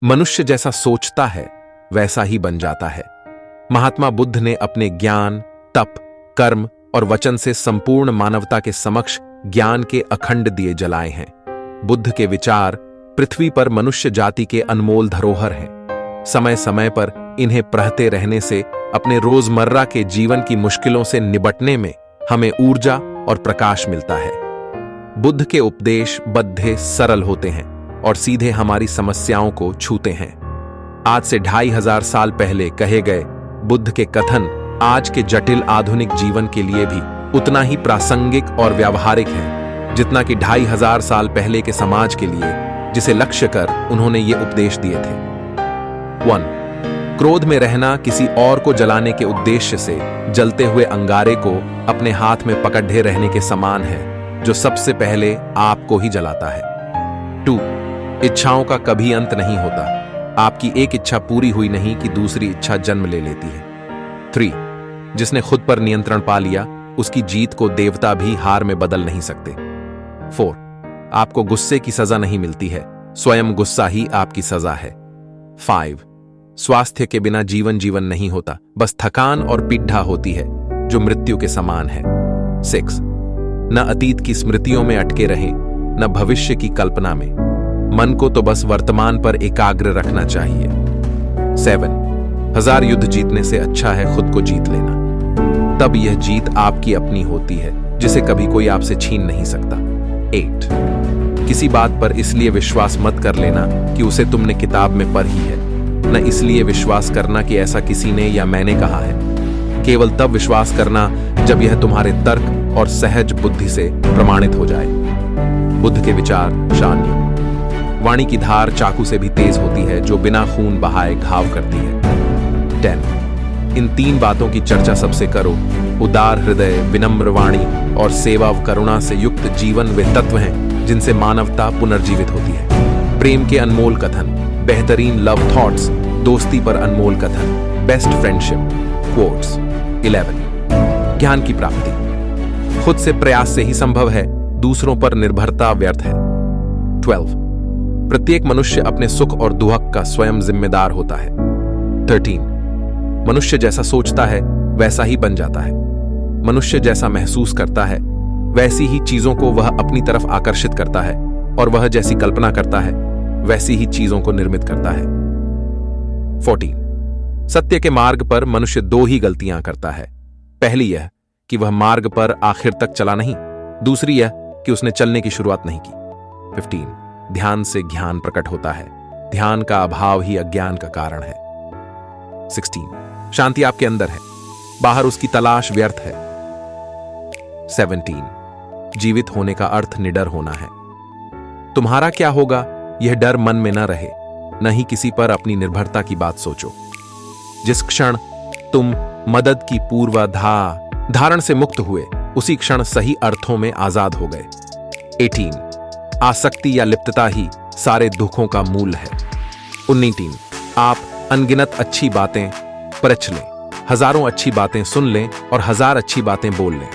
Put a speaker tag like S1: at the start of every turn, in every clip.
S1: मनुष्य जैसा सोचता है वैसा ही बन जाता है। महात्मा बुद्ध ने अपने ज्ञान, तप, कर्म और वचन से संपूर्ण मानवता के समक्ष ज्ञान के अखंड दिए जलाए हैं। बुद्ध के विचार पृथ्वी पर मनुष्य जाति के अनमोल धरोहर हैं। समय समय पर इन्हें पढ़ते रहने से अपने रोजमर्रा के जीवन की मुश्किलों से निपटने में हमें ऊर्जा और प्रकाश मिलता है। बुद्ध के उपदेश बद्धे सरल होते हैं और सीधे हमारी समस्याओं को छूते हैं। आज से 2500 साल पहले कहे गए बुद्ध के कथन आज के जटिल आधुनिक जीवन के लिए भी उतना ही प्रासंगिक और व्यावहारिक है जितना कि 2500 साल पहले के समाज के लिए, जिसे लक्ष्य कर उन्होंने ये उपदेश दिए थे। 1. क्रोध में रहना किसी और को जलाने के उद्देश्य से जलते हुए अंगारे को अपने हाथ में पकड़े रहने के समान है, जो सबसे पहले आपको ही जलाता है। 2. इच्छाओं का कभी अंत नहीं होता। आपकी एक इच्छा पूरी हुई नहीं कि दूसरी इच्छा जन्म ले लेती है। 3. जिसने खुद पर नियंत्रण पा लिया उसकी जीत को देवता भी हार में बदल नहीं सकते। 4. आपको गुस्से की सजा नहीं मिलती है, स्वयं गुस्सा ही आपकी सजा है। 5. स्वास्थ्य के बिना जीवन नहीं होता, बस थकान और पीड़ा होती है जो मृत्यु के समान है। 6. न अतीत की स्मृतियों में अटके रहें, न भविष्य की कल्पना में। मन को तो बस वर्तमान पर एकाग्र रखना चाहिए। 7. 1000 युद्ध जीतने से अच्छा है खुद को जीत लेना, तब यह जीत आपकी अपनी होती है जिसे कभी कोई आपसे छीन नहीं सकता। 8. किसी बात पर इसलिए विश्वास मत कर लेना कि उसे तुमने किताब में पढ़ी है, न इसलिए विश्वास करना कि ऐसा किसी ने या मैंने कहा है। केवल तब विश्वास करना जब यह तुम्हारे तर्क और सहज बुद्धि से प्रमाणित हो जाए। बुद्ध के विचार शान्य। वाणी की धार चाकू से भी तेज होती है जो बिना खून बहाए घाव करती है। 10. इन 3 बातों की चर्चा सबसे करो। उदार हृदय, विनम्र वाणी और सेवा व करुणा से युक्त जीवन वे तत्व हैं जिनसे मानवता पुनर्जीवित होती है। प्रेम के अनमोल कथन, बेहतरीन लव थॉट्स, दोस्ती पर अनमोल कथन, बेस्ट फ्रेंडशिप क्वोट्स। 11. ज्ञान की प्राप्ति खुद से प्रयास से ही संभव है, दूसरों पर निर्भरता व्यर्थ है। 12. प्रत्येक मनुष्य अपने सुख और दुख का स्वयं जिम्मेदार होता है। 13. मनुष्य जैसा सोचता है वैसा ही बन जाता है। मनुष्य जैसा महसूस करता है वैसी ही चीजों को वह अपनी तरफ आकर्षित करता है, और वह जैसी कल्पना करता है वैसी ही चीजों को निर्मित करता है। 14. सत्य के मार्ग पर मनुष्य 2 ही गलतियां करता है। पहली यह कि वह मार्ग पर आखिर तक चला नहीं, दूसरी यह कि उसने चलने की शुरुआत नहीं की। 15. ध्यान से ज्ञान प्रकट होता है, ध्यान का अभाव ही अज्ञान का कारण है। 16. शांति आपके अंदर है, बाहर उसकी तलाश व्यर्थ है। 17. जीवित होने का अर्थ निडर होना है। तुम्हारा क्या होगा यह डर मन में न रहे, न ही किसी पर अपनी निर्भरता की बात सोचो। जिस क्षण तुम मदद की पूर्वाधारण से मुक्त हुए उसी क्षण सही अर्थों में आजाद हो गए। 18. आसक्ति या लिप्तता ही सारे दुखों का मूल है। 19. आप अनगिनत अच्छी बातें परख लें, हजारों अच्छी बातें सुन लें और 1000 अच्छी बातें बोल लें,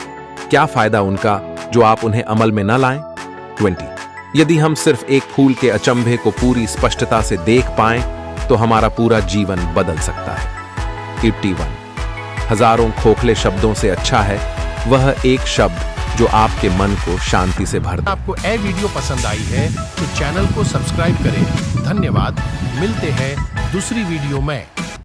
S1: क्या फायदा उनका जो आप उन्हें अमल में न लाएं। 20. यदि हम सिर्फ एक फूल के अचंभे को पूरी स्पष्टता से देख पाएं तो हमारा पूरा जीवन बदल सकता है। 81. हजारों खोखले शब्दों से अच्छा है वह एक शब्द जो आपके मन को शांति से भर दे।
S2: आपको यह वीडियो पसंद आई है तो चैनल को सब्सक्राइब करें। धन्यवाद। मिलते हैं दूसरी वीडियो में।